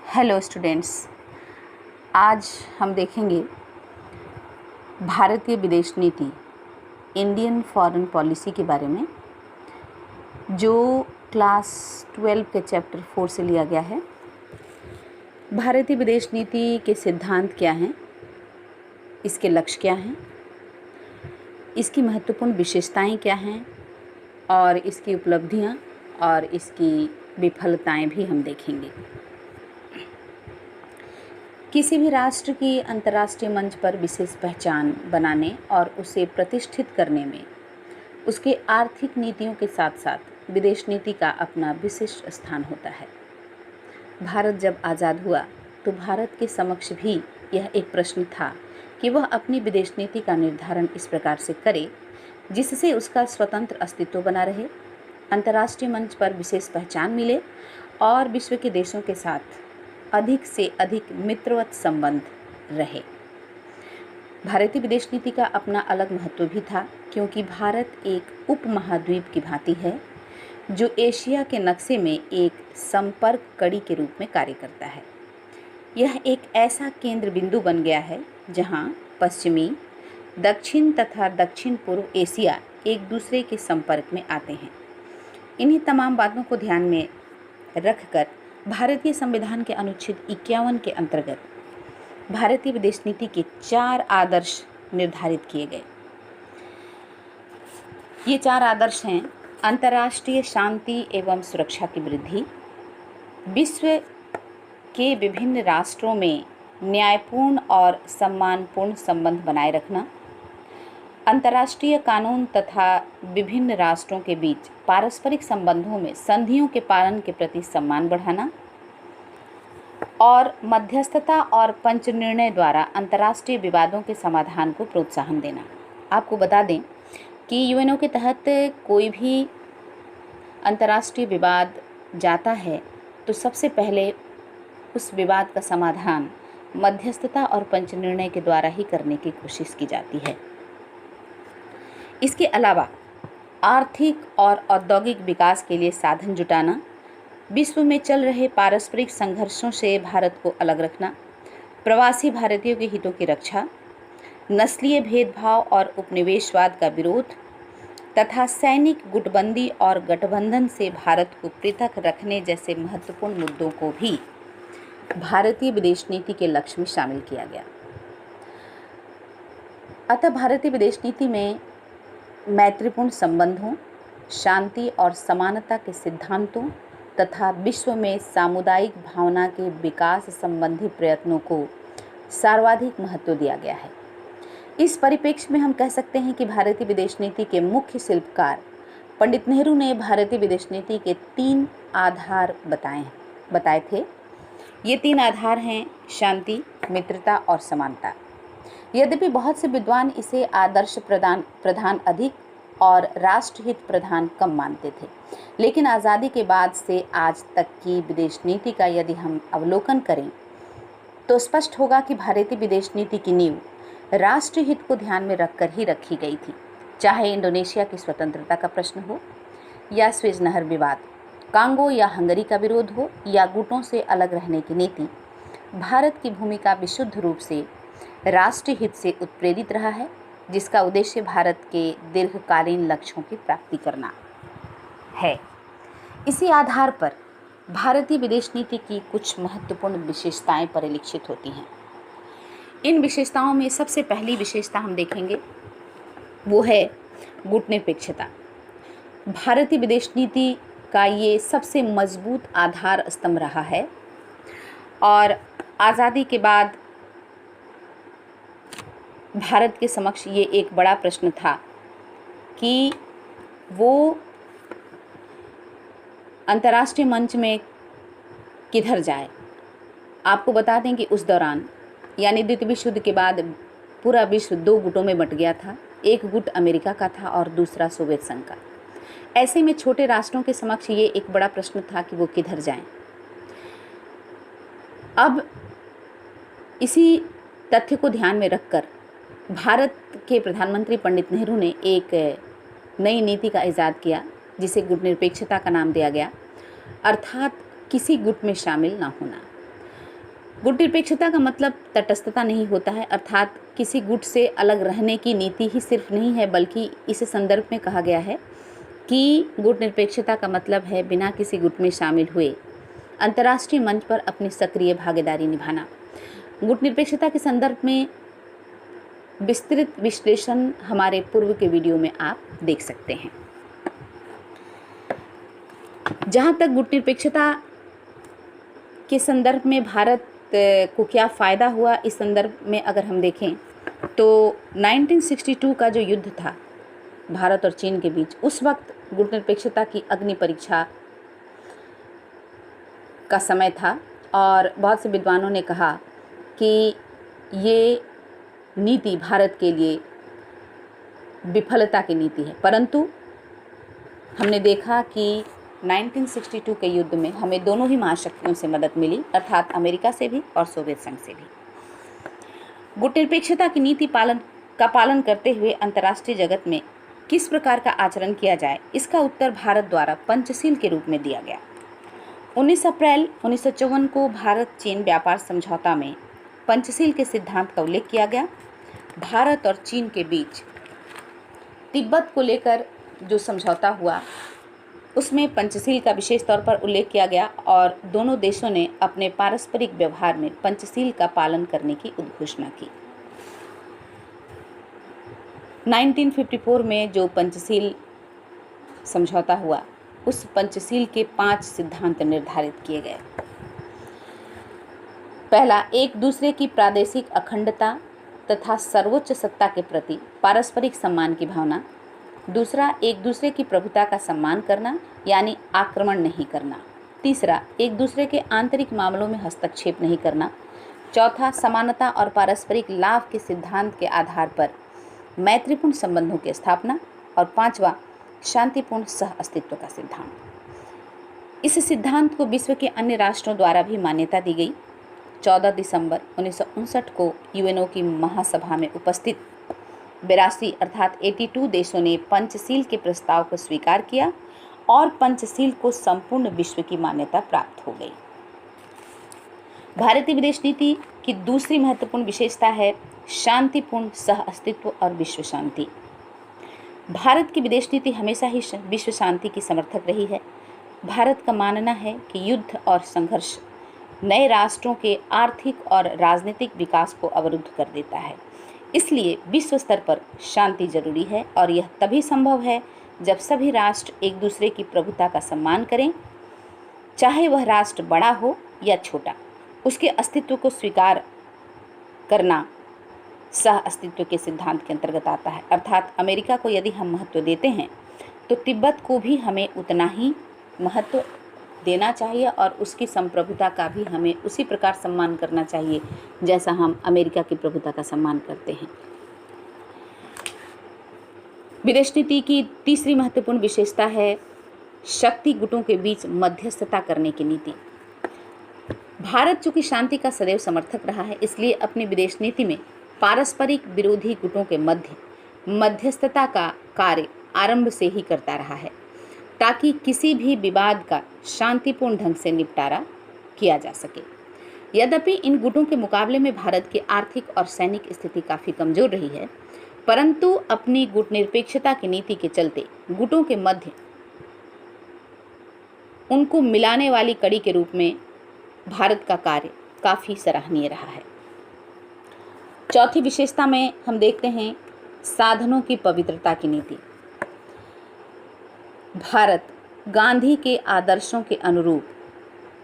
Hello students, आज हम देखेंगे भारतीय विदेश नीति इंडियन फॉरेन पॉलिसी के बारे में, जो क्लास 12 के चैप्टर 4 से लिया गया है। भारतीय विदेश नीति के सिद्धांत क्या हैं, इसके लक्ष्य क्या हैं, इसकी महत्वपूर्ण विशेषताएं क्या हैं और इसकी उपलब्धियां और इसकी विफलताएं भी हम देखेंगे। किसी भी राष्ट्र की अंतर्राष्ट्रीय मंच पर विशेष पहचान बनाने और उसे प्रतिष्ठित करने में उसके आर्थिक नीतियों के साथ साथ विदेश नीति का अपना विशिष्ट स्थान होता है। भारत जब आज़ाद हुआ तो भारत के समक्ष भी यह एक प्रश्न था कि वह अपनी विदेश नीति का निर्धारण इस प्रकार से करे जिससे उसका स्वतंत्र अस्तित्व बना रहे, अंतर्राष्ट्रीय मंच पर विशेष पहचान मिले और विश्व के देशों के साथ अधिक से अधिक मित्रवत संबंध रहे। भारतीय विदेश नीति का अपना अलग महत्व भी था, क्योंकि भारत एक उपमहाद्वीप की भांति है जो एशिया के नक्शे में एक संपर्क कड़ी के रूप में कार्य करता है। यह एक ऐसा केंद्र बिंदु बन गया है जहां पश्चिमी, दक्षिण तथा दक्षिण पूर्व एशिया एक दूसरे के संपर्क में आते हैं। इन्हीं तमाम बातों को ध्यान में रखकर भारतीय संविधान के अनुच्छेद 51 के अंतर्गत भारतीय विदेश नीति के 4 आदर्श निर्धारित किए गए। ये 4 आदर्श हैं: अंतर्राष्ट्रीय शांति एवं सुरक्षा की वृद्धि, विश्व के विभिन्न राष्ट्रों में न्यायपूर्ण और सम्मानपूर्ण संबंध बनाए रखना, अंतर्राष्ट्रीय कानून तथा विभिन्न राष्ट्रों के बीच पारस्परिक संबंधों में संधियों के पालन के प्रति सम्मान बढ़ाना और मध्यस्थता और पंच निर्णय द्वारा अंतर्राष्ट्रीय विवादों के समाधान को प्रोत्साहन देना। आपको बता दें कि यूएनओ के तहत कोई भी अंतर्राष्ट्रीय विवाद जाता है तो सबसे पहले उस विवाद का समाधान मध्यस्थता और पंच निर्णय के द्वारा ही करने की कोशिश की जाती है। इसके अलावा आर्थिक और औद्योगिक विकास के लिए साधन जुटाना, विश्व में चल रहे पारस्परिक संघर्षों से भारत को अलग रखना, प्रवासी भारतीयों के हितों की रक्षा, नस्लीय भेदभाव और उपनिवेशवाद का विरोध तथा सैनिक गुटबंदी और गठबंधन से भारत को पृथक रखने जैसे महत्वपूर्ण मुद्दों को भी भारतीय विदेश नीति के लक्ष्य में शामिल किया गया। अतः भारतीय विदेश नीति में मैत्रीपूर्ण संबंधों, शांति और समानता के सिद्धांतों तथा विश्व में सामुदायिक भावना के विकास संबंधी प्रयत्नों को सर्वाधिक महत्व दिया गया है। इस परिप्रेक्ष्य में हम कह सकते हैं कि भारतीय विदेश नीति के मुख्य शिल्पकार पंडित नेहरू ने भारतीय विदेश नीति के 3 आधार बताए थे। ये 3 आधार हैं: शांति, मित्रता और समानता। यद्यपि बहुत से विद्वान इसे आदर्श प्रधान अधिक और राष्ट्रहित प्रधान कम मानते थे, लेकिन आज़ादी के बाद से आज तक की विदेश नीति का यदि हम अवलोकन करें तो स्पष्ट होगा कि भारतीय विदेश नीति की नींव राष्ट्रहित को ध्यान में रखकर ही रखी गई थी। चाहे इंडोनेशिया की स्वतंत्रता का प्रश्न हो या स्वेज नहर विवाद, कांगो या हंगरी का विरोध हो या गुटों से अलग रहने की नीति, भारत की भूमिका विशुद्ध रूप से राष्ट्रहित से उत्प्रेरित रहा है, जिसका उद्देश्य भारत के दीर्घकालीन लक्ष्यों की प्राप्ति करना है। इसी आधार पर भारतीय विदेश नीति की कुछ महत्वपूर्ण विशेषताएं परिलक्षित होती हैं। इन विशेषताओं में सबसे पहली विशेषता हम देखेंगे वो है गुटनिरपेक्षता। भारतीय विदेश नीति का ये सबसे मजबूत आधार स्तंभ रहा है और आज़ादी के बाद भारत के समक्ष ये एक बड़ा प्रश्न था कि वो अंतर्राष्ट्रीय मंच में किधर जाए। आपको बता दें कि उस दौरान यानी द्वितीय विश्व युद्ध के बाद पूरा विश्व 2 गुटों में बंट गया था। एक गुट अमेरिका का था और दूसरा सोवियत संघ का। ऐसे में छोटे राष्ट्रों के समक्ष ये एक बड़ा प्रश्न था कि वो किधर जाएं। अब इसी तथ्य को ध्यान में रखकर भारत के प्रधानमंत्री पंडित नेहरू ने एक नई नीति का इजाद किया जिसे गुटनिरपेक्षता का नाम दिया गया, अर्थात किसी गुट में शामिल ना होना। गुट निरपेक्षता का मतलब तटस्थता नहीं होता है, अर्थात किसी गुट से अलग रहने की नीति ही सिर्फ नहीं है, बल्कि इस संदर्भ में कहा गया है कि गुट निरपेक्षता का मतलब है बिना किसी गुट में शामिल हुए अंतर्राष्ट्रीय मंच पर अपनी सक्रिय भागीदारी निभाना। गुट निरपेक्षता के संदर्भ में विस्तृत विश्लेषण हमारे पूर्व के वीडियो में आप देख सकते हैं। जहाँ तक गुट निरपेक्षता के संदर्भ में भारत को क्या फ़ायदा हुआ, इस संदर्भ में अगर हम देखें तो 1962 का जो युद्ध था भारत और चीन के बीच, उस वक्त गुट निरपेक्षता की अग्नि परीक्षा का समय था और बहुत से विद्वानों ने कहा कि ये नीति भारत के लिए विफलता की नीति है। परंतु हमने देखा कि 1962 के युद्ध में हमें दोनों ही महाशक्तियों से मदद मिली, अर्थात अमेरिका से भी और सोवियत संघ से भी। गुट निरपेक्षता की नीति का पालन करते हुए अंतर्राष्ट्रीय जगत में किस प्रकार का आचरण किया जाए, इसका उत्तर भारत द्वारा पंचशील के रूप में दिया गया। 19 अप्रैल 1954 को भारत चीन व्यापार समझौता में पंचशील के सिद्धांत का उल्लेख किया गया। भारत और चीन के बीच तिब्बत को लेकर जो समझौता हुआ उसमें पंचशील का विशेष तौर पर उल्लेख किया गया और दोनों देशों ने अपने पारस्परिक व्यवहार में पंचशील का पालन करने की उद्घोषणा की। 1954 में जो पंचशील समझौता हुआ, उस पंचशील के 5 सिद्धांत निर्धारित किए गए। पहला, एक दूसरे की प्रादेशिक अखंडता तथा सर्वोच्च सत्ता के प्रति पारस्परिक सम्मान की भावना। दूसरा, एक दूसरे की प्रभुता का सम्मान करना यानी आक्रमण नहीं करना। तीसरा, एक दूसरे के आंतरिक मामलों में हस्तक्षेप नहीं करना। चौथा, समानता और पारस्परिक लाभ के सिद्धांत के आधार पर मैत्रीपूर्ण संबंधों की स्थापना। और पांचवा, शांतिपूर्ण सह अस्तित्व का सिद्धांत। इस सिद्धांत को विश्व के अन्य राष्ट्रों द्वारा भी मान्यता दी गई। 14 दिसंबर 1959 को यूएनओ की महासभा में उपस्थित 82 अर्थात 82 देशों ने पंचशील के प्रस्ताव को स्वीकार किया और पंचशील को संपूर्ण विश्व की मान्यता प्राप्त हो गई। भारतीय विदेश नीति की दूसरी महत्वपूर्ण विशेषता है शांतिपूर्ण सह अस्तित्व और विश्व शांति। भारत की विदेश नीति हमेशा ही विश्व शांति की समर्थक रही है। भारत का मानना है कि युद्ध और संघर्ष नए राष्ट्रों के आर्थिक और राजनीतिक विकास को अवरुद्ध कर देता है। इसलिए विश्व स्तर पर शांति जरूरी है और यह तभी संभव है जब सभी राष्ट्र एक दूसरे की प्रभुता का सम्मान करें, चाहे वह राष्ट्र बड़ा हो या छोटा। उसके अस्तित्व को स्वीकार करना सह अस्तित्व के सिद्धांत के अंतर्गत आता है। अर्थात अमेरिका को यदि हम महत्व देते हैं तो तिब्बत को भी हमें उतना ही महत्व देना चाहिए और उसकी संप्रभुता का भी हमें उसी प्रकार सम्मान करना चाहिए जैसा हम अमेरिका की प्रभुता का सम्मान करते हैं। विदेश नीति की तीसरी महत्वपूर्ण विशेषता है शक्ति गुटों के बीच मध्यस्थता करने की नीति। भारत चूंकि शांति का सदैव समर्थक रहा है, इसलिए अपनी विदेश नीति में पारस्परिक विरोधी गुटों के मध्यस्थता का कार्य आरंभ से ही करता रहा है ताकि किसी भी विवाद का शांतिपूर्ण ढंग से निपटारा किया जा सके। यद्यपि इन गुटों के मुकाबले में भारत की आर्थिक और सैनिक स्थिति काफ़ी कमजोर रही है, परंतु अपनी गुट निरपेक्षता की नीति के चलते गुटों के मध्य उनको मिलाने वाली कड़ी के रूप में भारत का कार्य काफ़ी सराहनीय रहा है। चौथी विशेषता में हम देखते हैं साधनों की पवित्रता की नीति। भारत गांधी के आदर्शों के अनुरूप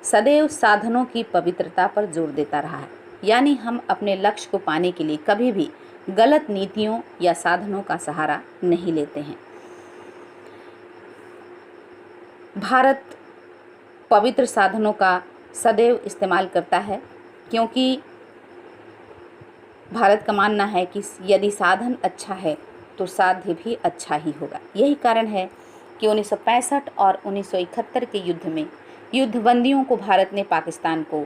सदैव साधनों की पवित्रता पर जोर देता रहा है, यानी हम अपने लक्ष्य को पाने के लिए कभी भी गलत नीतियों या साधनों का सहारा नहीं लेते हैं। भारत पवित्र साधनों का सदैव इस्तेमाल करता है क्योंकि भारत का मानना है कि यदि साधन अच्छा है तो साध्य भी अच्छा ही होगा। यही कारण है कि 1965 और 1971 के युद्ध में युद्धबंदियों को भारत ने पाकिस्तान को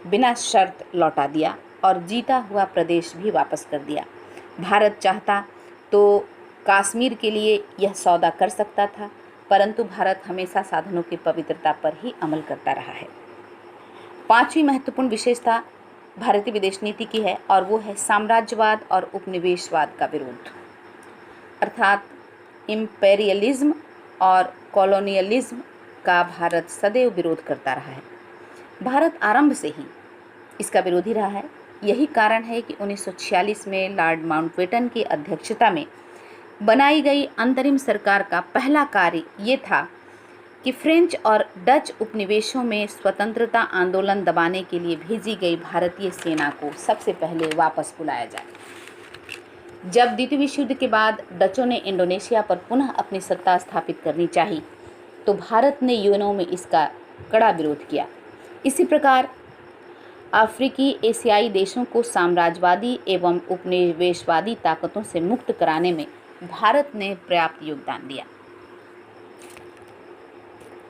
बिना शर्त लौटा दिया और जीता हुआ प्रदेश भी वापस कर दिया। भारत चाहता तो कश्मीर के लिए यह सौदा कर सकता था, परंतु भारत हमेशा साधनों की पवित्रता पर ही अमल करता रहा है। पांचवी महत्वपूर्ण विशेषता भारतीय विदेश नीति की है और वो है साम्राज्यवाद और उपनिवेशवाद का विरोध, अर्थात इम्पेरियलिज्म और कॉलोनियलिज्म का भारत सदैव विरोध करता रहा है। भारत आरंभ से ही इसका विरोधी रहा है। यही कारण है कि 1946 में लॉर्ड माउंटबेटन की अध्यक्षता में बनाई गई अंतरिम सरकार का पहला कार्य ये था कि फ्रेंच और डच उपनिवेशों में स्वतंत्रता आंदोलन दबाने के लिए भेजी गई भारतीय सेना को सबसे पहले वापस बुलाया जाए। जब द्वितीय विश्व युद्ध के बाद डचों ने इंडोनेशिया पर पुनः अपनी सत्ता स्थापित करनी चाही तो भारत ने यूएनओ में इसका कड़ा विरोध किया। इसी प्रकार अफ्रीकी एशियाई देशों को साम्राज्यवादी एवं उपनिवेशवादी ताकतों से मुक्त कराने में भारत ने पर्याप्त योगदान दिया।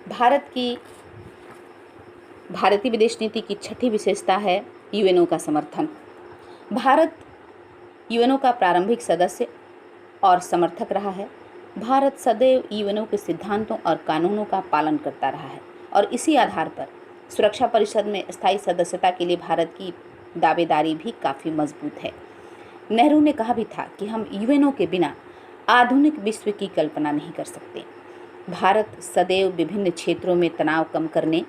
भारतीय विदेश नीति की छठी विशेषता है यूएनओ का समर्थन। भारत यूएनओ का प्रारंभिक सदस्य और समर्थक रहा है। भारत सदैव यूएनओ के सिद्धांतों और कानूनों का पालन करता रहा है और इसी आधार पर सुरक्षा परिषद में स्थायी सदस्यता के लिए भारत की दावेदारी भी काफ़ी मजबूत है। नेहरू ने कहा भी था कि हम यूएनओ के बिना आधुनिक विश्व की कल्पना नहीं कर सकते। भारत सदैव विभिन्न क्षेत्रों में तनाव कम करने,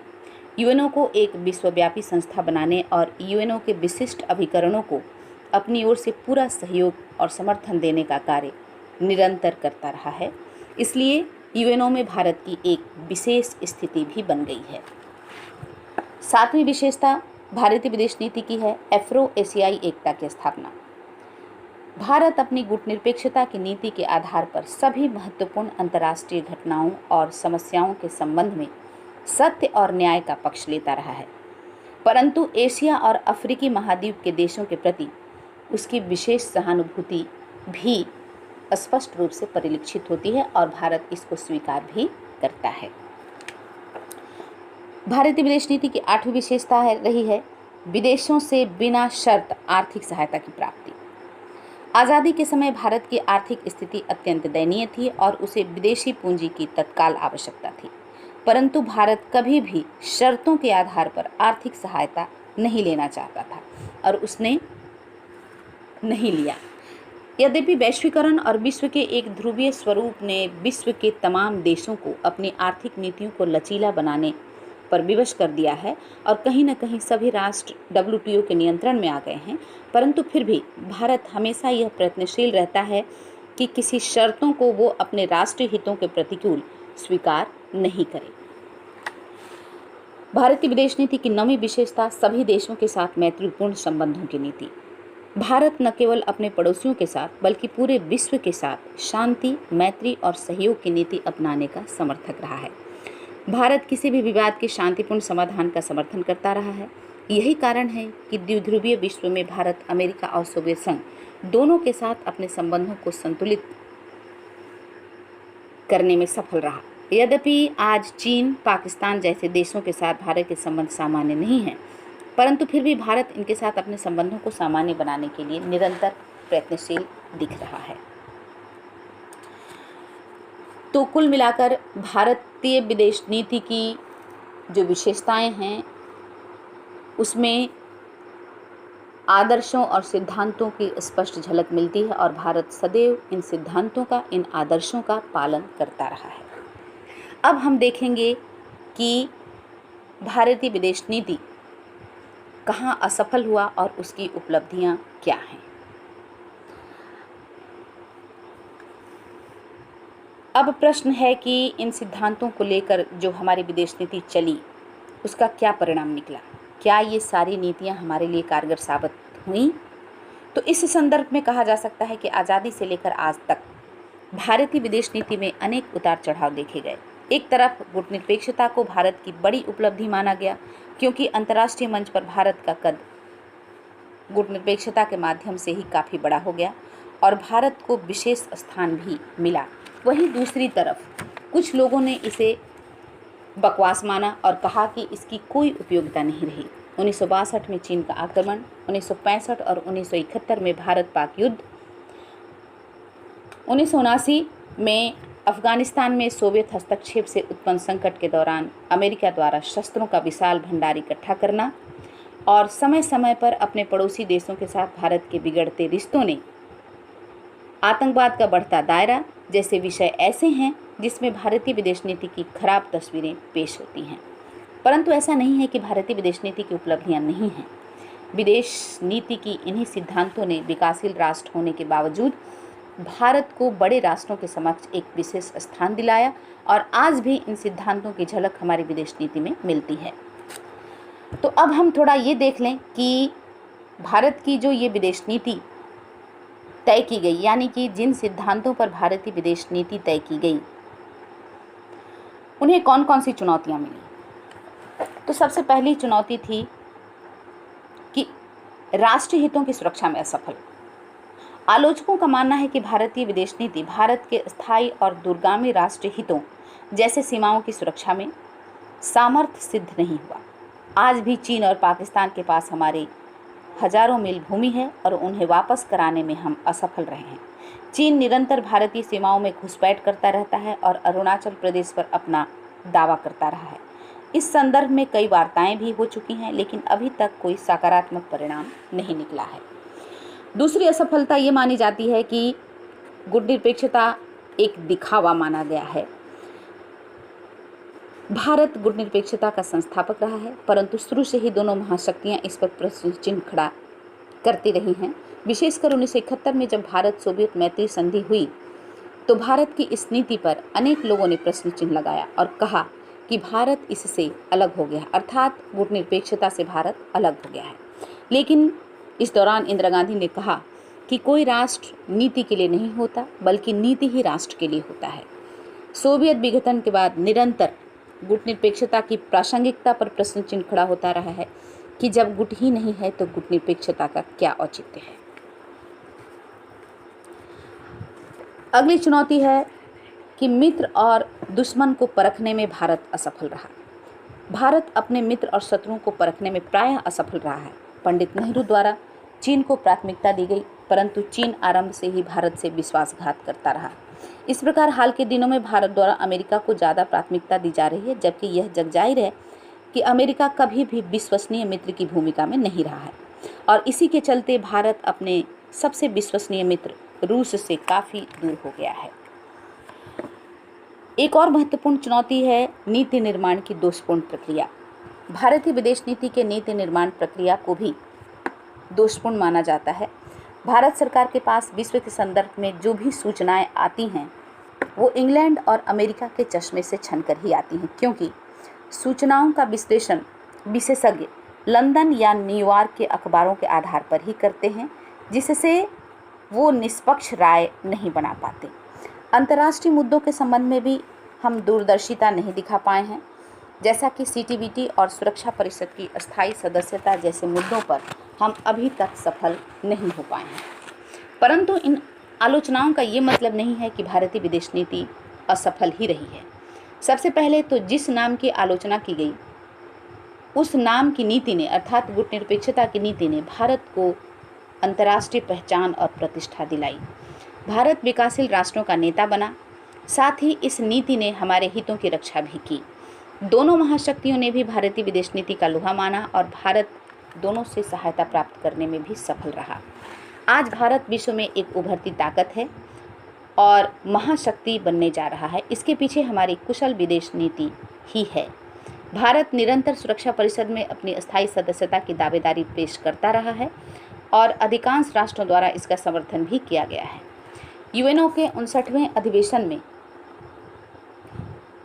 यूएनओ को एक विश्वव्यापी संस्था बनाने और यूएनओ के विशिष्ट अभिकरणों को अपनी ओर से पूरा सहयोग और समर्थन देने का कार्य निरंतर करता रहा है। इसलिए यूएनओ में भारत की एक विशेष स्थिति भी बन गई है। सातवीं विशेषता भारतीय विदेश नीति की है एफ्रो एशियाई एकता की स्थापना। भारत अपनी गुटनिरपेक्षता की नीति के आधार पर सभी महत्वपूर्ण अंतर्राष्ट्रीय घटनाओं और समस्याओं के संबंध में सत्य और न्याय का पक्ष लेता रहा है, परंतु एशिया और अफ्रीकी महाद्वीप के देशों के प्रति उसकी विशेष सहानुभूति भी स्पष्ट रूप से परिलक्षित होती है और भारत इसको स्वीकार भी करता है। भारतीय विदेश नीति की आठवीं विशेषता रही है विदेशों से बिना शर्त आर्थिक सहायता की प्राप्ति। आज़ादी के समय भारत की आर्थिक स्थिति अत्यंत दयनीय थी और उसे विदेशी पूंजी की तत्काल आवश्यकता थी, परंतु भारत कभी भी शर्तों के आधार पर आर्थिक सहायता नहीं लेना चाहता था और उसने नहीं लिया। यद्यपि वैश्वीकरण और विश्व के एक ध्रुवीय स्वरूप ने विश्व के तमाम देशों को अपनी आर्थिक नीतियों को लचीला बनाने पर विवश कर दिया है और कहीं न कहीं सभी राष्ट्र WTO के नियंत्रण में आ गए हैं, परंतु फिर भी भारत हमेशा यह प्रयत्नशील रहता है कि किसी शर्तों को वो अपने राष्ट्रीय हितों के प्रतिकूल स्वीकार नहीं करे। भारतीय विदेश नीति की नवीं विशेषता सभी देशों के साथ मैत्रीपूर्ण संबंधों की नीति। भारत न केवल अपने पड़ोसियों के साथ बल्कि पूरे विश्व के साथ शांति, मैत्री और सहयोग की नीति अपनाने का समर्थक रहा है। भारत किसी भी विवाद के शांतिपूर्ण समाधान का समर्थन करता रहा है। यही कारण है कि द्विध्रुवीय विश्व में भारत अमेरिका और सोवियत संघ दोनों के साथ अपने संबंधों को संतुलित करने में सफल रहा। यद्यपि आज चीन, पाकिस्तान जैसे देशों के साथ भारत के संबंध सामान्य नहीं हैं, परंतु फिर भी भारत इनके साथ अपने संबंधों को सामान्य बनाने के लिए निरंतर प्रयत्नशील दिख रहा है। तो कुल मिलाकर भारतीय विदेश नीति की जो विशेषताएं हैं उसमें आदर्शों और सिद्धांतों की स्पष्ट झलक मिलती है और भारत सदैव इन सिद्धांतों का, इन आदर्शों का पालन करता रहा है। अब हम देखेंगे कि भारतीय विदेश नीति कहाँ असफल हुआ और उसकी उपलब्धियां क्या हैं। अब प्रश्न है कि इन सिद्धांतों को लेकर जो हमारी विदेश नीति चली उसका क्या परिणाम निकला, क्या ये सारी नीतियां हमारे लिए कारगर साबित हुई। तो इस संदर्भ में कहा जा सकता है कि आज़ादी से लेकर आज तक भारतीय विदेश नीति में अनेक उतार चढ़ाव देखे गए। एक तरफ गुटनिरपेक्षता को भारत की बड़ी उपलब्धि माना गया क्योंकि अंतर्राष्ट्रीय मंच पर भारत का कद गुटनिरपेक्षता के माध्यम से ही काफ़ी बड़ा हो गया और भारत को विशेष स्थान भी मिला। वहीं दूसरी तरफ कुछ लोगों ने इसे बकवास माना और कहा कि इसकी कोई उपयोगिता नहीं रही। 1962 में चीन का आक्रमण, 1965 और 1971 में भारत पाक युद्ध, 1979 में अफगानिस्तान में सोवियत हस्तक्षेप से उत्पन्न संकट के दौरान अमेरिका द्वारा शस्त्रों का विशाल भंडार इकट्ठा करना और समय समय पर अपने पड़ोसी देशों के साथ भारत के बिगड़ते रिश्तों ने, आतंकवाद का बढ़ता दायरा जैसे विषय ऐसे हैं जिसमें भारतीय विदेश नीति की खराब तस्वीरें पेश होती हैं। परंतु ऐसा नहीं है कि भारतीय विदेश नीति की उपलब्धियां नहीं हैं। विदेश नीति की इन्हीं सिद्धांतों ने विकासशील राष्ट्र होने के बावजूद भारत को बड़े राष्ट्रों के समक्ष एक विशेष स्थान दिलाया और आज भी इन सिद्धांतों की झलक हमारी विदेश नीति में मिलती है। तो अब हम थोड़ा ये देख लें कि भारत की जो ये विदेश नीति तय की गई, यानी कि जिन सिद्धांतों पर भारतीय विदेश नीति तय की गई, उन्हें कौन कौन सी चुनौतियां मिली। तो सबसे पहली चुनौती थी कि राष्ट्रीय हितों की सुरक्षा में असफल। आलोचकों का मानना है कि भारतीय विदेश नीति भारत के स्थायी और दूरगामी राष्ट्रीय हितों जैसे सीमाओं की सुरक्षा में सामर्थ्य सिद्ध नहीं हुआ। आज भी चीन और पाकिस्तान के पास हमारे हजारों मील भूमि है और उन्हें वापस कराने में हम असफल रहे हैं। चीन निरंतर भारतीय सीमाओं में घुसपैठ करता रहता है और अरुणाचल प्रदेश पर अपना दावा करता रहा है। इस संदर्भ में कई वार्ताएं भी हो चुकी हैं, लेकिन अभी तक कोई सकारात्मक परिणाम नहीं निकला है। दूसरी असफलता ये मानी जाती है कि गुटनिरपेक्षता एक दिखावा माना गया है। भारत गुटनिरपेक्षता का संस्थापक रहा है, परंतु शुरू से ही दोनों महाशक्तियां इस पर प्रश्न चिन्ह खड़ा करती रही हैं। विशेषकर 1971 में जब भारत सोवियत मैत्री संधि हुई तो भारत की इस नीति पर अनेक लोगों ने प्रश्न चिन्ह लगाया और कहा कि भारत इससे अलग हो गया, अर्थात गुटनिरपेक्षता से भारत अलग हो गया है। लेकिन इस दौरान इंदिरा गांधी ने कहा कि कोई राष्ट्र नीति के लिए नहीं होता, बल्कि नीति ही राष्ट्र के लिए होता है। सोवियत विघटन के बाद निरंतर गुटनिरपेक्षता की प्रासंगिकता पर प्रश्न चिन्ह खड़ा होता रहा है कि जब गुट ही नहीं है तो गुटनिरपेक्षता का क्या औचित्य है। अगली चुनौती है कि मित्र और दुश्मन को परखने में भारत असफल रहा। भारत अपने मित्र और शत्रुओं को परखने में प्रायः असफल रहा है। पंडित नेहरू द्वारा चीन को प्राथमिकता दी गई, परंतु चीन आरंभ से ही भारत से विश्वासघात करता रहा। इस प्रकार हाल के दिनों में भारत द्वारा अमेरिका को ज़्यादा प्राथमिकता दी जा रही है, जबकि यह जग जाहिर है कि अमेरिका कभी भी विश्वसनीय मित्र की भूमिका में नहीं रहा है और इसी के चलते भारत अपने सबसे विश्वसनीय मित्र रूस से काफ़ी दूर हो गया है। एक और महत्वपूर्ण चुनौती है नीति निर्माण की दोषपूर्ण प्रक्रिया। भारतीय विदेश नीति के नीति निर्माण प्रक्रिया को भी दोषपूर्ण माना जाता है। भारत सरकार के पास विश्व के संदर्भ में जो भी सूचनाएं आती हैं वो इंग्लैंड और अमेरिका के चश्मे से छनकर ही आती हैं, क्योंकि सूचनाओं का विश्लेषण विशेषज्ञ लंदन या न्यूयॉर्क के अखबारों के आधार पर ही करते हैं, जिससे वो निष्पक्ष राय नहीं बना पाते। अंतर्राष्ट्रीय मुद्दों के संबंध में भी हम दूरदर्शिता नहीं दिखा पाए हैं, जैसा कि सीटीबीटी और सुरक्षा परिषद की अस्थायी सदस्यता जैसे मुद्दों पर हम अभी तक सफल नहीं हो पाए हैं। परंतु इन आलोचनाओं का ये मतलब नहीं है कि भारतीय विदेश नीति असफल ही रही है। सबसे पहले तो जिस नाम की आलोचना की गई उस नाम की नीति ने, अर्थात गुटनिरपेक्षता की नीति ने भारत को अंतर्राष्ट्रीय पहचान और प्रतिष्ठा दिलाई। भारत विकासशील राष्ट्रों का नेता बना, साथ ही इस नीति ने हमारे हितों की रक्षा भी की। दोनों महाशक्तियों ने भी भारतीय विदेश नीति का लोहा माना और भारत दोनों से सहायता प्राप्त करने में भी सफल रहा। आज भारत विश्व में एक उभरती ताकत है और महाशक्ति बनने जा रहा है। इसके पीछे हमारी कुशल विदेश नीति ही है। भारत निरंतर सुरक्षा परिषद में अपनी अस्थायी सदस्यता की दावेदारी पेश करता रहा है और अधिकांश राष्ट्रों द्वारा इसका समर्थन भी किया गया है। यूएनओ के 59वें अधिवेशन में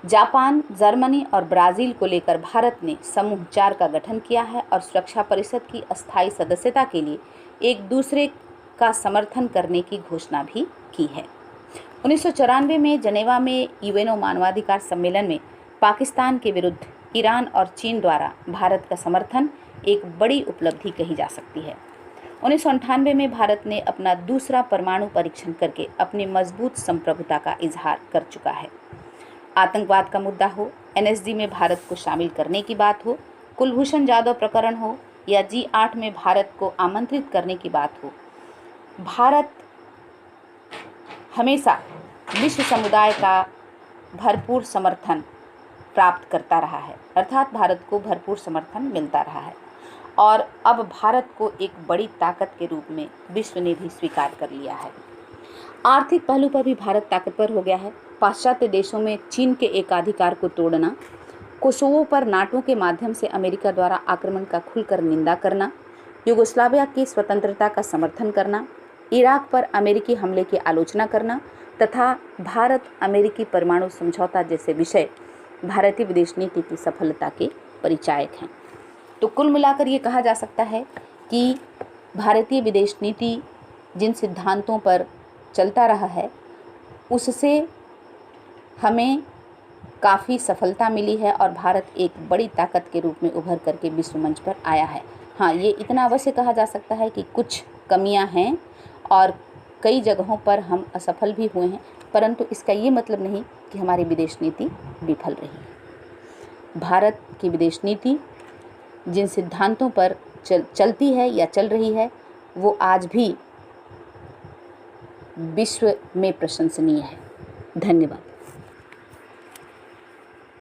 जापान, जर्मनी और ब्राज़ील को लेकर भारत ने समूह 4 का गठन किया है और सुरक्षा परिषद की अस्थायी सदस्यता के लिए एक दूसरे का समर्थन करने की घोषणा भी की है। 1994 में जनेवा में यूएनओ मानवाधिकार सम्मेलन में पाकिस्तान के विरुद्ध ईरान और चीन द्वारा भारत का समर्थन एक बड़ी उपलब्धि कही जा सकती है। 1998 में भारत ने अपना दूसरा परमाणु परीक्षण करके अपनी मजबूत संप्रभुता का इजहार कर चुका है। आतंकवाद का मुद्दा हो, एनएसजी में भारत को शामिल करने की बात हो, कुलभूषण जाधव प्रकरण हो या G8 में भारत को आमंत्रित करने की बात हो, भारत हमेशा विश्व समुदाय का भरपूर समर्थन प्राप्त करता रहा है, अर्थात भारत को भरपूर समर्थन मिलता रहा है और अब भारत को एक बड़ी ताकत के रूप में विश्व ने भी स्वीकार कर लिया है। आर्थिक पहलू पर भी भारत ताकतवर हो गया है। पाश्चात्य देशों में चीन के एकाधिकार को तोड़ना, कोसोवो पर नाटो के माध्यम से अमेरिका द्वारा आक्रमण का खुलकर निंदा करना, युगोस्लाविया की स्वतंत्रता का समर्थन करना, इराक पर अमेरिकी हमले की आलोचना करना तथा भारत अमेरिकी परमाणु समझौता जैसे विषय भारतीय विदेश नीति की सफलता के परिचायक हैं। तो कुल मिलाकर ये कहा जा सकता है कि भारतीय विदेश नीति जिन सिद्धांतों पर चलता रहा है उससे हमें काफ़ी सफलता मिली है और भारत एक बड़ी ताकत के रूप में उभर करके विश्व मंच पर आया है। हाँ, ये इतना अवश्य कहा जा सकता है कि कुछ कमियां हैं और कई जगहों पर हम असफल भी हुए हैं, परंतु इसका ये मतलब नहीं कि हमारी विदेश नीति विफल रही। भारत की विदेश नीति जिन सिद्धांतों पर चलती है या चल रही है वो आज भी विश्व में प्रशंसनीय है। धन्यवाद।